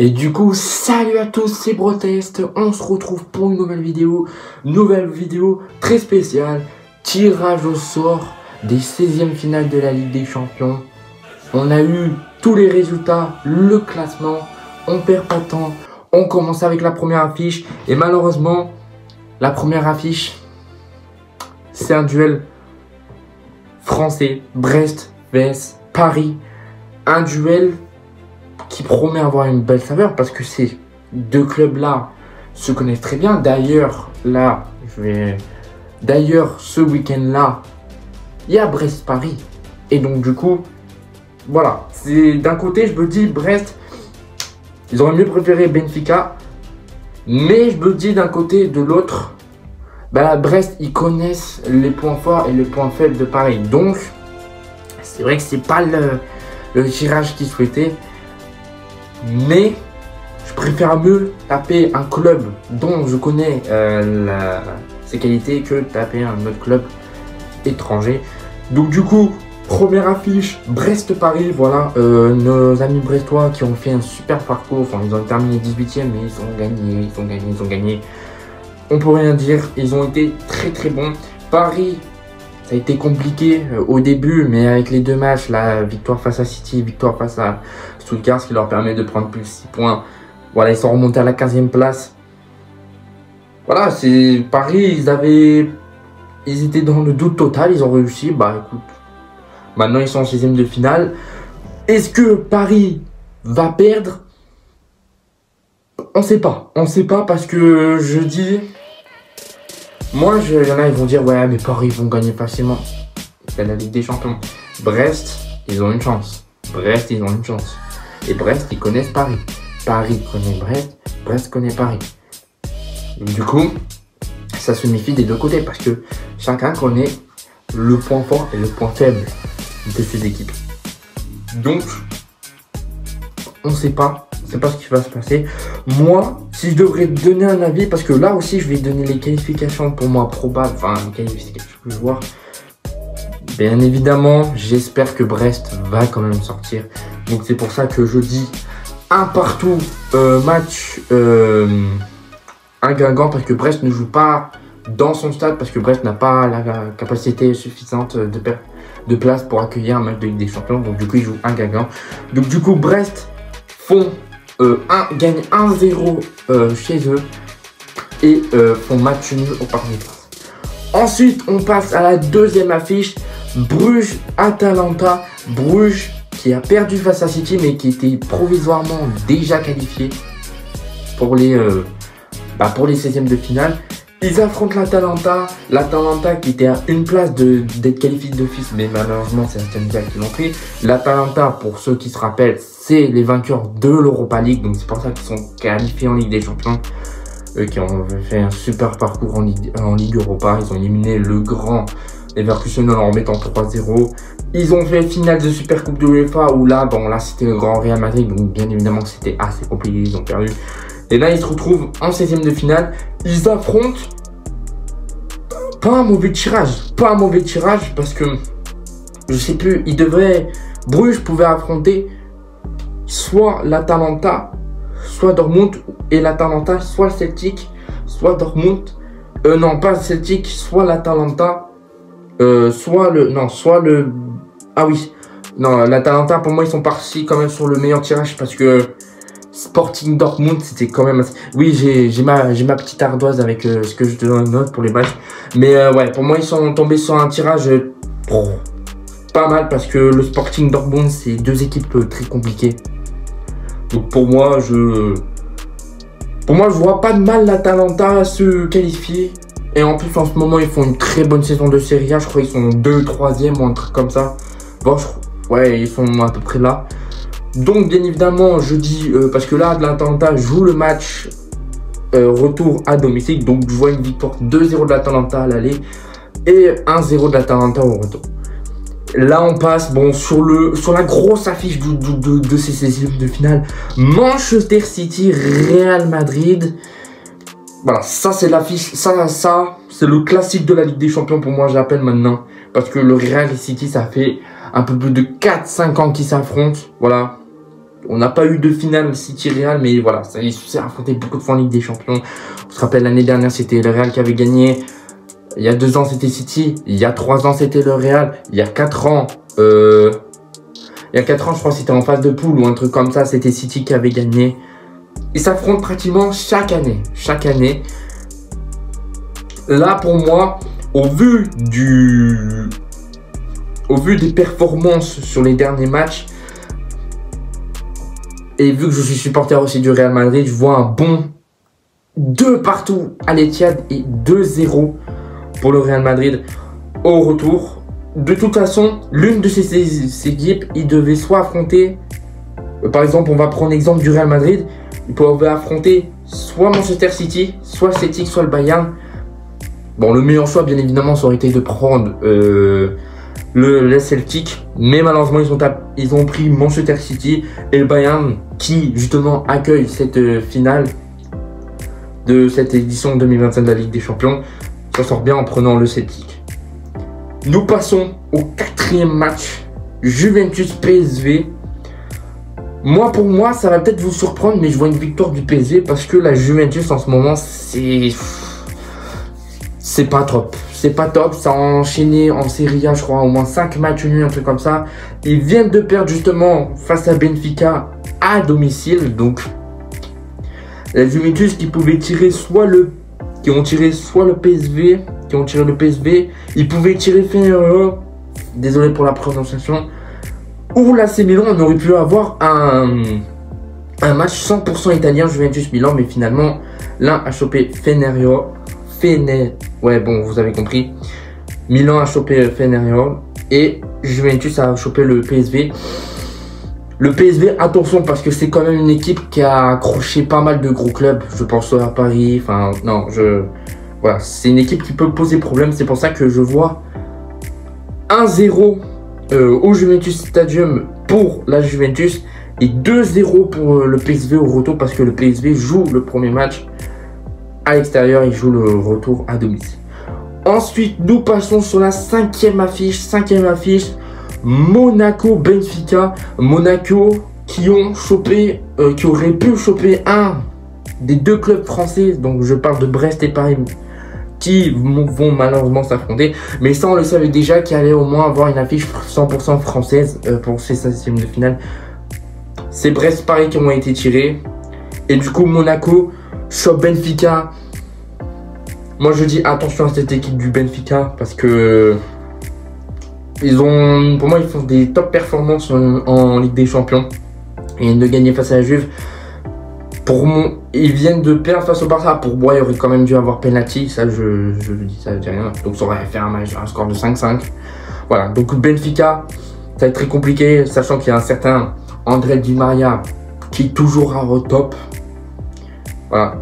Et du coup, salut à tous, c'est Brotest. On se retrouve pour une nouvelle vidéo très spéciale. Tirage au sort des 16e finales de la Ligue des Champions. On a eu tous les résultats, le classement. On perd pas de temps. On commence avec la première affiche. Et malheureusement, la première affiche, c'est un duel français. Brest vs Paris. Un duel qui promet avoir une belle saveur parce que ces deux clubs-là se connaissent très bien. D'ailleurs, ce week-end-là, il y a Brest-Paris. Et donc, du coup, voilà. D'un côté, je me dis, Brest, ils auraient mieux préféré Benfica. Mais je me dis d'un côté, de l'autre, Brest, ils connaissent les points forts et les points faibles de Paris. Donc, c'est vrai que c'est pas le tirage qu'ils souhaitaient. Mais je préfère mieux taper un club dont je connais ses qualités que taper un autre club étranger. Donc du coup, première affiche, Brest-Paris. Voilà, nos amis brestois qui ont fait un super parcours. Enfin, ils ont terminé 18e, mais ils ont gagné. On peut rien dire, ils ont été très bons. Paris, ça a été compliqué au début, mais avec les deux matchs, la victoire face à City, victoire face à Stuttgart, ce qui leur permet de prendre plus 6 points. Voilà, ils sont remontés à la 15e place. Voilà, c'est Paris, ils étaient dans le doute total, ils ont réussi. Écoute, maintenant ils sont en 16e de finale. Est-ce que Paris va perdre? On sait pas parce que je dis... Moi, il y en a, ils vont dire, ouais, mais Paris, ils vont gagner facilement. C'est la Ligue des Champions. Brest, ils ont une chance. Et Brest, ils connaissent Paris. Paris connaît Brest, Brest connaît Paris. Donc, du coup, ça se méfie des deux côtés parce que chacun connaît le point fort et le point faible de ces équipes. Donc, on sait pas ce qui va se passer. Moi, si je devrais donner un avis, parce que là aussi, je vais donner les qualifications pour moi probables, enfin, les qualifications que je vois. Bien évidemment, j'espère que Brest va quand même sortir. Donc, c'est pour ça que je dis un partout, match un Guingamp, parce que Brest ne joue pas dans son stade, parce que Brest n'a pas la capacité suffisante de place pour accueillir un match de Ligue des Champions. Donc, du coup, ils jouent un Guingamp. Donc, du coup, Brest gagne 1-0 chez eux et font match nul au Parc des Princes. Ensuite, on passe à la deuxième affiche, Bruges-Atalanta. Bruges qui a perdu face à City mais qui était provisoirement déjà qualifié pour les 16e de finale. Ils affrontent l'Atalanta qui était à une place d'être qualifié d'office, mais malheureusement c'est Aston Villa qui l'ont pris. L'Atalanta, pour ceux qui se rappellent, c'est les vainqueurs de l'Europa League, donc c'est pour ça qu'ils sont qualifiés en Ligue des Champions, qui ont fait un super parcours en Ligue Europa. Ils ont éliminé le grand Leverkusen en leur mettant 3-0. Ils ont fait finale de Super Coupe de l'UEFA où là c'était le grand Real Madrid, donc bien évidemment c'était assez compliqué, ils ont perdu. Et là, ils se retrouvent en 16e de finale. Ils affrontent pas un mauvais tirage parce que je sais plus, Bruges pouvait affronter soit l'Atalanta, soit Dortmund, et l'Atalanta, soit le Celtic, soit Dortmund. Non, pas le Celtic, soit l'Atalanta, l'Atalanta, pour moi, ils sont partis quand même sur le meilleur tirage parce que Sporting Dortmund, c'était quand même assez... Oui, j'ai ma petite ardoise avec ce que je te note pour les matchs. Mais ouais, pour moi, ils sont tombés sur un tirage pas mal parce que le Sporting Dortmund, c'est deux équipes très compliquées. Donc pour moi, je vois pas de mal l'Atalanta à se qualifier. Et en plus, en ce moment, ils font une très bonne saison de Serie A. Je crois qu'ils sont 2, 3e ou un truc comme ça. Bon, ouais, ils sont à peu près là. Donc bien évidemment je dis parce que là l'Atalanta joue le match retour à domicile, donc je vois une victoire 2-0 de l'Atalanta à l'aller et 1-0 de l'Atalanta au retour. Là on passe sur la grosse affiche de ces 16e de finale, Manchester City Real Madrid. Voilà, ça c'est l'affiche, ça c'est le classique de la Ligue des Champions pour moi, j'appelle maintenant, parce que le Real et City ça fait un peu plus de 4-5 ans qu'ils s'affrontent. Voilà. On n'a pas eu de finale City-Real, mais voilà, ça s'est affronté beaucoup de fois en Ligue des Champions. On se rappelle, l'année dernière, c'était le Real qui avait gagné. Il y a 2 ans, c'était City. Il y a 3 ans, c'était le Real. Il y a 4 ans, je crois que c'était en phase de poule ou un truc comme ça. C'était City qui avait gagné. Ils s'affrontent pratiquement chaque année. Chaque année. Là, pour moi, au vu des performances sur les derniers matchs, et vu que je suis supporter aussi du Real Madrid, je vois un bon 2 partout à l'Etihad et 2-0 pour le Real Madrid au retour. De toute façon, l'une de ces équipes, ils devaient soit affronter, par exemple, on va prendre l'exemple du Real Madrid, ils pouvaient affronter soit Manchester City, soit Celtic, soit le Bayern. Bon, le meilleur choix, bien évidemment, ça aurait été de prendre le Celtic, mais malheureusement ils ont pris Manchester City et le Bayern qui justement accueille cette finale de cette édition 2025 de la Ligue des Champions, s'en sort bien en prenant le Celtic. Nous passons au 4e match, Juventus PSV. Pour moi, ça va peut-être vous surprendre, mais je vois une victoire du PSV parce que la Juventus en ce moment, c'est pas top. C'est pas top. Ça a enchaîné en Serie A, je crois, au moins 5 matchs nuls, un truc comme ça. Ils viennent de perdre justement face à Benfica à domicile. Donc, la Juventus qui pouvait tirer qui ont tiré le PSV. Ils pouvaient tirer Feyenoord. Désolé pour la prononciation. Ou l'AC Milan, on aurait pu avoir un match 100% italien Juventus-Milan. Mais finalement, l'un a chopé Feyenoord. Ouais, bon, vous avez compris. Milan a chopé Feyenoord et Juventus a chopé le PSV. Le PSV, attention, parce que c'est quand même une équipe qui a accroché pas mal de gros clubs. Je pense à Paris. Enfin, non, voilà, c'est une équipe qui peut poser problème. C'est pour ça que je vois 1-0 au Juventus Stadium pour la Juventus et 2-0 pour le PSV au retour parce que le PSV joue le premier match à l'extérieur, il joue le retour à domicile. Ensuite, nous passons sur la 5e affiche. Monaco-Benfica. Monaco qui aurait pu choper un des 2 clubs français. Donc je parle de Brest et Paris qui vont malheureusement s'affronter. Mais ça, on le savait déjà qu'il allait au moins avoir une affiche 100% française pour ces 16e de finale. C'est Brest-Paris qui ont été tirés. Et du coup, Monaco chope Benfica. Moi je dis attention à cette équipe du Benfica parce que pour moi ils font des top performances en Ligue des Champions et de gagner face à la Juve. Ils viennent de perdre face au Barça. Pour moi il aurait quand même dû avoir penalty, ça je le dis, ça ne dit rien. Donc ça aurait fait un score de 5-5. Voilà, donc Benfica, ça va être très compliqué, sachant qu'il y a un certain André Di Maria qui est toujours au top. Voilà.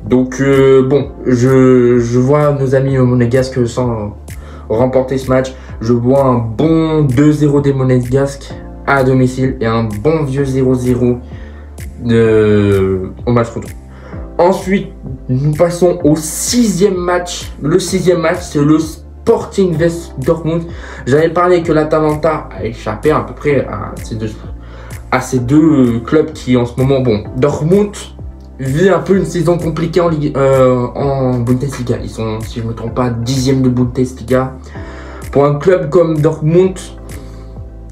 Donc bon, je vois nos amis monégasques sans remporter ce match. Je vois un bon 2-0 des monégasques à domicile et un bon vieux 0-0 au match retour. Ensuite, nous passons au 6e match. Le 6e match, c'est le Sporting vs Dortmund. J'avais parlé que l'Atalanta a échappé à peu près à ces deux clubs qui en ce moment, bon, Dortmund vit un peu une saison compliquée en Bundesliga. Ils sont, si je ne me trompe pas, 10e de Bundesliga. Pour un club comme Dortmund,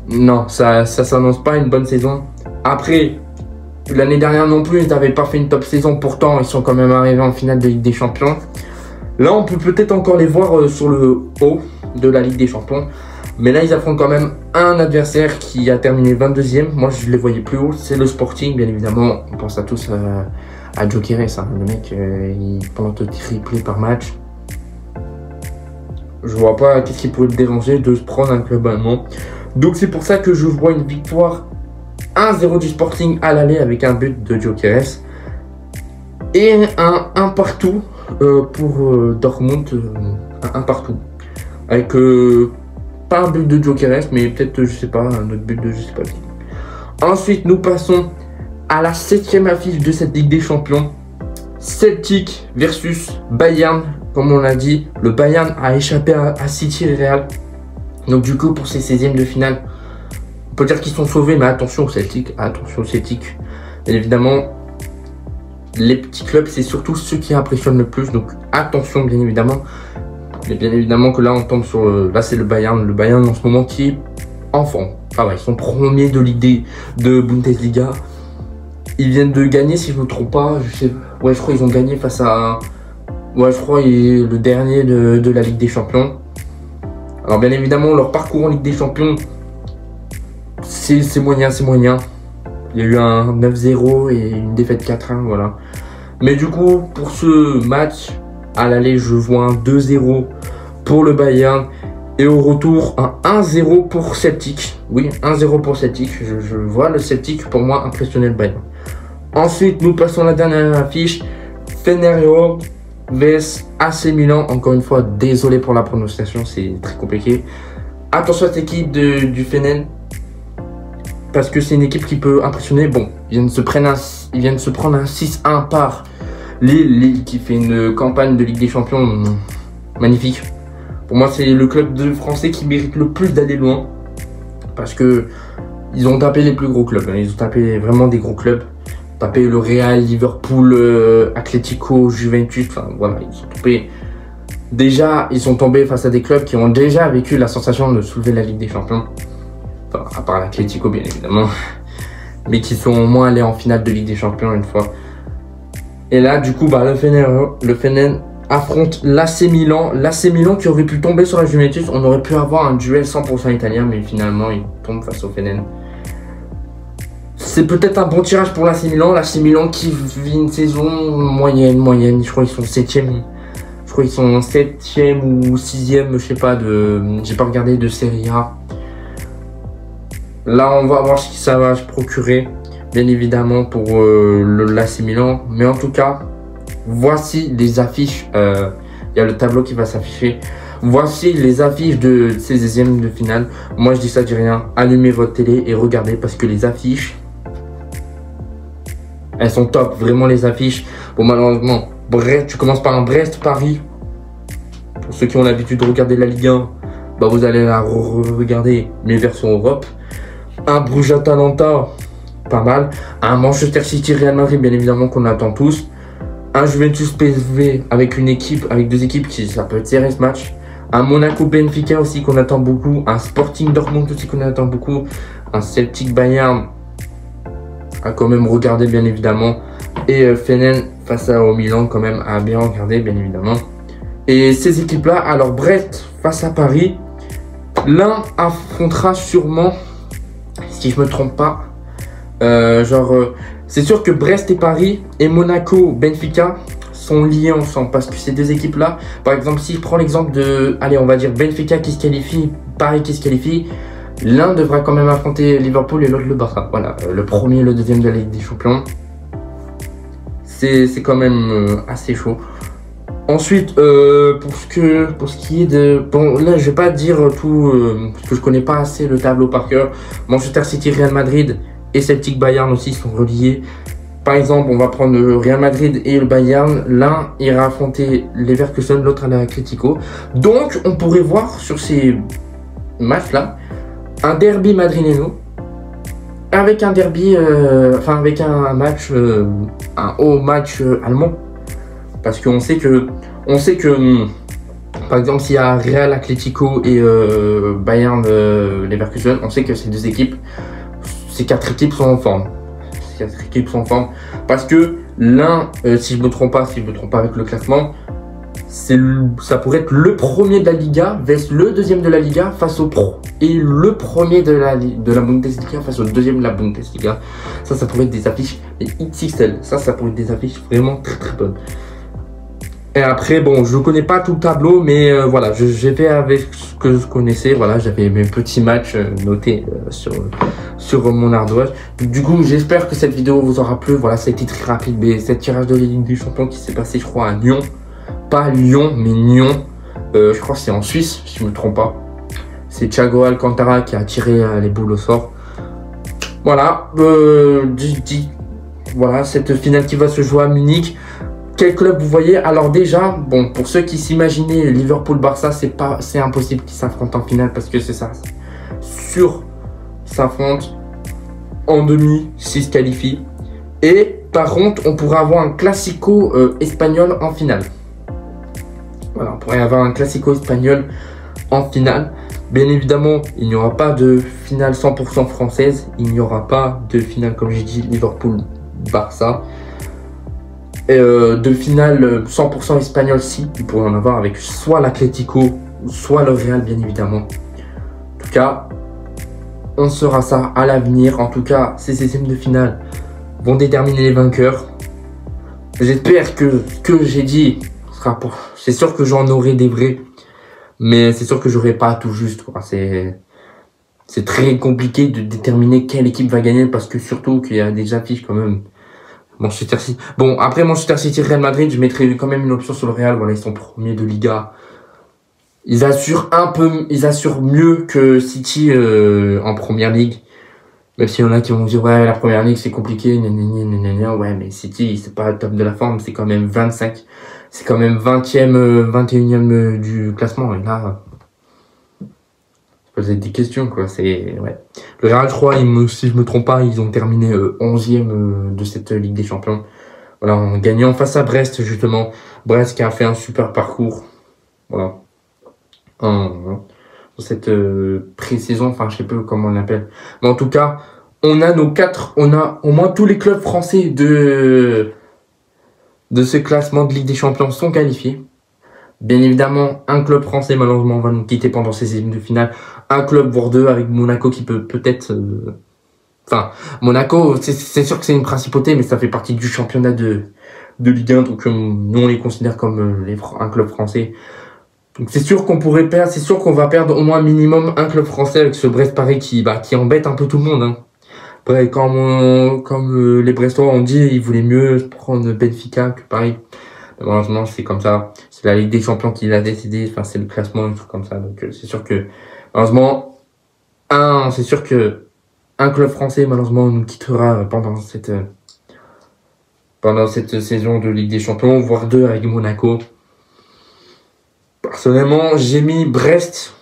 non, ça s'annonce pas une bonne saison. Après, l'année dernière non plus, ils n'avaient pas fait une top saison. Pourtant, ils sont quand même arrivés en finale de Ligue des Champions. Là, on peut peut-être encore les voir sur le haut de la Ligue des Champions. Mais là, ils affrontent quand même un adversaire qui a terminé 22e. Moi, je les voyais plus haut. C'est le Sporting, bien évidemment. On pense à tous à Gyökeres, hein. Le mec, il plante triplé par match. Je vois pas qu'est-ce qui pourrait le déranger de se prendre un club allemand. Donc, c'est pour ça que je vois une victoire 1-0 du Sporting à l'aller avec un but de Gyökeres. Et un partout pour Dortmund. Un partout. Avec pas un but de Gyökeres, mais peut-être, je sais pas, un autre but de je sais pas qui. Ensuite, nous passons à la 7e affiche de cette Ligue des Champions. Celtic versus Bayern. Comme on l'a dit, le Bayern a échappé à City et Real. Donc du coup, pour ces 16e de finale, peut dire qu'ils sont sauvés, mais attention au Celtic. Attention au Celtic. Bien évidemment, les petits clubs, c'est surtout ceux qui impressionnent le plus. Donc attention, bien évidemment. Mais bien évidemment que là, on tombe sur... là, c'est le Bayern. Le Bayern, en ce moment, qui est en forme. Enfin, ils sont premiers de Ligue de Bundesliga. Ils viennent de gagner, si je ne me trompe pas. Ouais, je crois qu'ils ont gagné face à... Ouais, je crois il est le dernier de la Ligue des Champions. Alors, bien évidemment, leur parcours en Ligue des Champions, c'est moyen, c'est moyen. Il y a eu un 9-0 et une défaite 4-1, voilà. Mais du coup, pour ce match, à l'aller, je vois un 2-0 pour le Bayern. Et au retour, un 1-0 pour Celtic. Oui, 1-0 pour Celtic. Je vois le Celtic, pour moi, impressionner le Bayern. Ensuite, nous passons à la dernière affiche. Fenerbahçe vs AC Milan. Encore une fois, désolé pour la prononciation, c'est très compliqué. Attention à cette équipe du Fener. Parce que c'est une équipe qui peut impressionner. Bon, ils viennent de se prendre un 6-1 par Lille qui fait une campagne de Ligue des Champions magnifique. Pour moi, c'est le club de français qui mérite le plus d'aller loin. Parce que ils ont tapé les plus gros clubs. Ils ont tapé vraiment des gros clubs. Tapé le Real, Liverpool, Atlético, Juventus. Enfin, voilà, ils sont tombés. Déjà, ils sont tombés face à des clubs qui ont déjà vécu la sensation de soulever la Ligue des Champions. Enfin, à part l'Atlético, bien évidemment. Mais qui sont au moins allés en finale de Ligue des Champions une fois. Et là, du coup, le Fener affronte l'AC Milan. L'AC Milan qui aurait pu tomber sur la Juventus. On aurait pu avoir un duel 100% italien, mais finalement, il tombe face au Fener. C'est peut-être un bon tirage pour l'AC Milan. L'AC Milan qui vit une saison moyenne. Je crois qu'ils sont 7e. Je crois qu'ils sont 7e ou 6e, je sais pas, j'ai pas regardé de Serie A. Là, on va voir ce que ça va se procurer, bien évidemment, pour l'AC Milan. Mais en tout cas, voici les affiches. Il y a le tableau qui va s'afficher. Voici les affiches de ces 16e de finale. Moi, je dis ça, je dis rien. Allumez votre télé et regardez parce que les affiches, elles sont top. Vraiment, les affiches. Bon, malheureusement, Brest, tu commences par un Brest-Paris. Pour ceux qui ont l'habitude de regarder la Ligue 1, bah, vous allez la regarder, mais version Europe. Un Bruges-Atalanta, pas mal. Un Manchester City-Real Madrid, bien évidemment, qu'on attend tous. Un Juventus-PSV avec deux équipes qui ça peut être serré ce match. Un Monaco-Benfica aussi qu'on attend beaucoup. Un Sporting Dortmund aussi qu'on attend beaucoup. Un Celtic-Bayern à quand même regarder, bien évidemment. Et Fener face au Milan, quand même, à bien regarder, bien évidemment. Et ces équipes-là, alors Brest face à Paris. L'un affrontera sûrement, si je me trompe pas, c'est sûr que Brest et Paris et Monaco, Benfica sont liés ensemble parce que ces deux équipes-là, par exemple, si je prends l'exemple de, allez, on va dire Benfica qui se qualifie, Paris qui se qualifie, l'un devra quand même affronter Liverpool et l'autre le Barça. Voilà, le premier et le deuxième de la Ligue des Champions. C'est quand même assez chaud. Ensuite, pour ce qui est de... Bon, là, je vais pas dire tout, parce que je connais pas assez le tableau par cœur. Manchester City, Real Madrid et Celtic Bayern aussi sont reliés. Par exemple, on va prendre le Real Madrid et le Bayern. L'un ira affronter Leverkusen, l'autre à l'Atlético. Donc, on pourrait voir sur ces matchs-là un derby madrileno avec un derby, avec un match, un haut match allemand. Parce qu'on sait que, par exemple, s'il y a Real, Atlético et Bayern, Leverkusen, on sait que ces ces quatre équipes sont en forme. Ces quatre équipes sont en forme parce que l'un, si je me trompe pas avec le classement, ça pourrait être le premier de la Liga versus le deuxième de la Liga face au pro et le premier de la Bundesliga face au deuxième de la Bundesliga. Ça pourrait être des affiches XXL. Ça pourrait être des affiches vraiment très très bonnes. Et après, bon, je ne connais pas tout le tableau, mais voilà, j'ai fait avec ce que je connaissais. Voilà, j'avais mes petits matchs notés sur mon ardoise. Du coup, j'espère que cette vidéo vous aura plu. Voilà, ça a été très rapide, mais cette tirage de la Ligue des Champions qui s'est passé, je crois, à Nyon. Pas Lyon, mais Nyon. Je crois que c'est en Suisse, si je ne me trompe pas. C'est Thiago Alcantara qui a tiré les boules au sort. Voilà, voilà, cette finale qui va se jouer à Munich. Quel club vous voyez? Alors déjà, bon, pour ceux qui s'imaginaient Liverpool-Barça, c'est impossible qu'ils s'affrontent en finale parce que c'est ça. s'affrontent en demi, 6 qualifient. Et par contre, on pourra avoir un classico espagnol en finale. Voilà, on pourrait avoir un classico espagnol en finale. Bien évidemment, il n'y aura pas de finale 100% française. Il n'y aura pas de finale, comme j'ai dit, Liverpool-Barça. Et de finale 100% espagnole, si. Il pourrait en avoir avec soit l'Atlético, soit le Real, bien évidemment. En tout cas, on saura ça à l'avenir. En tout cas, ces 16e de finale vont déterminer les vainqueurs. J'espère que ce que j'ai dit sera pour... C'est sûr que j'en aurai des vrais. Mais c'est sûr que j'aurai pas tout juste, quoi. C'est très compliqué de déterminer quelle équipe va gagner parce que surtout qu'il y a des affiches quand même. Manchester City. Bon, après Manchester City, Real Madrid, je mettrai quand même une option sur le Real. Voilà, ils sont premiers de Liga. Ils assurent mieux que City en première ligue. Même s'il y en a qui vont dire, ouais, la première ligue c'est compliqué, ouais, mais City, c'est pas le top de la forme, c'est quand même 25. C'est quand même 20e, 21e du classement. Et là, poser des questions, quoi. C'est, ouais. Le Real, je crois, si je me trompe pas, ils ont terminé 11e de cette Ligue des Champions. Voilà, en gagnant face à Brest, justement. Brest qui a fait un super parcours. Voilà. Dans cette pré-saison, enfin, je sais pas comment on l'appelle. Mais en tout cas, on a au moins tous les clubs français de ce classement de Ligue des Champions sont qualifiés. Bien évidemment, un club français, malheureusement, va nous quitter pendant ces éliminations de finale. Un club, voire deux, avec Monaco qui peut-être... Enfin, Monaco, c'est sûr que c'est une principauté, mais ça fait partie du championnat de Ligue 1. Donc, nous, on les considère comme un club français. Donc, c'est sûr qu'on pourrait perdre, c'est sûr qu'on va perdre au moins minimum un club français avec ce Brest-Paris qui embête un peu tout le monde. Hein. Après, comme les Brestois ont dit, ils voulaient mieux prendre Benfica que Paris. Malheureusement, c'est comme ça. C'est la Ligue des Champions qui l'a décidé. Enfin, c'est le classement, un truc comme ça. Donc, c'est sûr que, malheureusement, c'est sûr que un club français, malheureusement, nous quittera pendant cette saison de Ligue des Champions, voire deux avec Monaco. Personnellement, j'ai mis Brest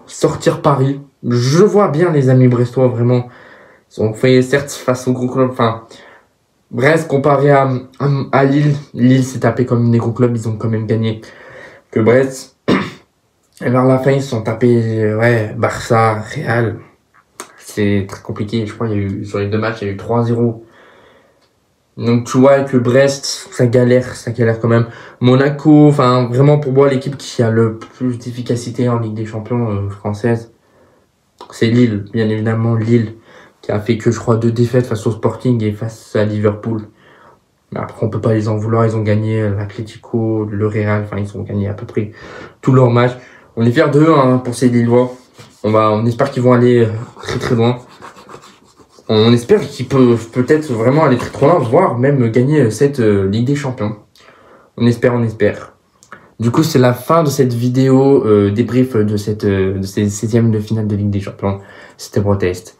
sortir Paris. Je vois bien les amis brestois, vraiment. Ils ont fait, certes, face au gros club. Enfin, Brest, comparé à Lille, Lille s'est tapé comme une des gros clubs, ils ont quand même gagné que Brest. Et vers la fin, ils se sont tapés, Barça, Real. C'est très compliqué, je crois, sur les deux matchs, il y a eu 3-0. Donc, tu vois que Brest, ça galère quand même. Monaco, enfin, vraiment, pour moi, l'équipe qui a le plus d'efficacité en Ligue des Champions française, c'est Lille, bien évidemment, Lille. Qui a fait que, je crois, 2 défaites face au Sporting et face à Liverpool. Mais après, on peut pas les en vouloir. Ils ont gagné l'Atlético, le Real. Enfin, ils ont gagné à peu près tous leurs matchs. On est fiers d'eux pour ces Lillois. On espère qu'ils vont aller très très loin. On espère qu'ils peuvent peut-être vraiment aller très loin, voire même gagner cette Ligue des Champions. On espère. Du coup, c'est la fin de cette vidéo débrief de ces 16e de finale de Ligue des Champions. C'était Protest.